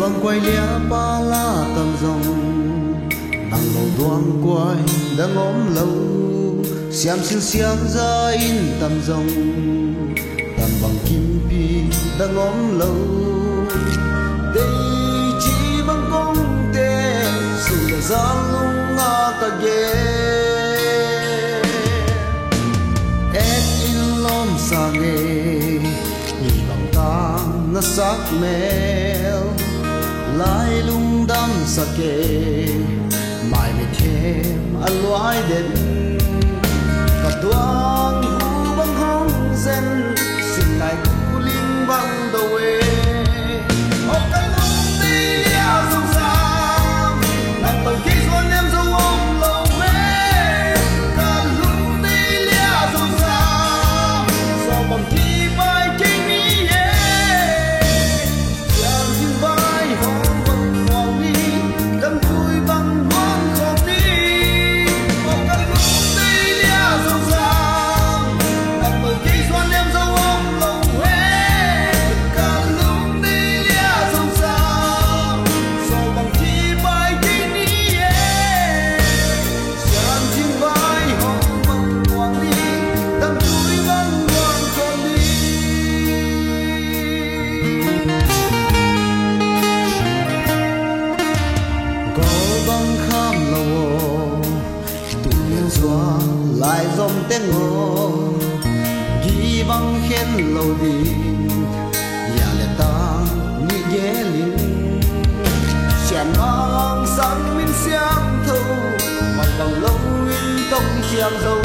băng quay lia ba la tầm rồng nắng lâu đoan quay đang ốm lâu xiêm xin xiêm ra in tầm rồng tầm bằng kim pi đang ốm lâu đây chỉ bằng công tê sự là giang lung nga ta ghé em in lom sa nghề nhìn bằng ta na sắc mèo lai lung đam sa kê mai mi thêm ăn loài đến cả tuang hu băng hong zen xin lại cu linh băng đầu ê ô cái lung đi lia sông sam nằm tàu khi xuân em dâu ôm lâu mê cả lung đi lia sông sam sao bằng thi bay kinh ý chàng chim bay hong băng hoàng đi đâm cùi băng hoang không đi ô cái lung đi lia sông sam nằm tàu khi xuân em dâu ôm lâu mê cả lung đi lia sông sam sao bằng thi bay kinh ý chàng chim bay hong băng hoàng đi đâm cùi băng hoang không đi có băng kham lâu tụ liên xóa lại dòng tiếng ngô ghi băng khen lâu đi nhà lệ ta nghĩ ghé linh chèn ngang sáng minh xiang thâu bằng bằng lâu in tông chiang dâu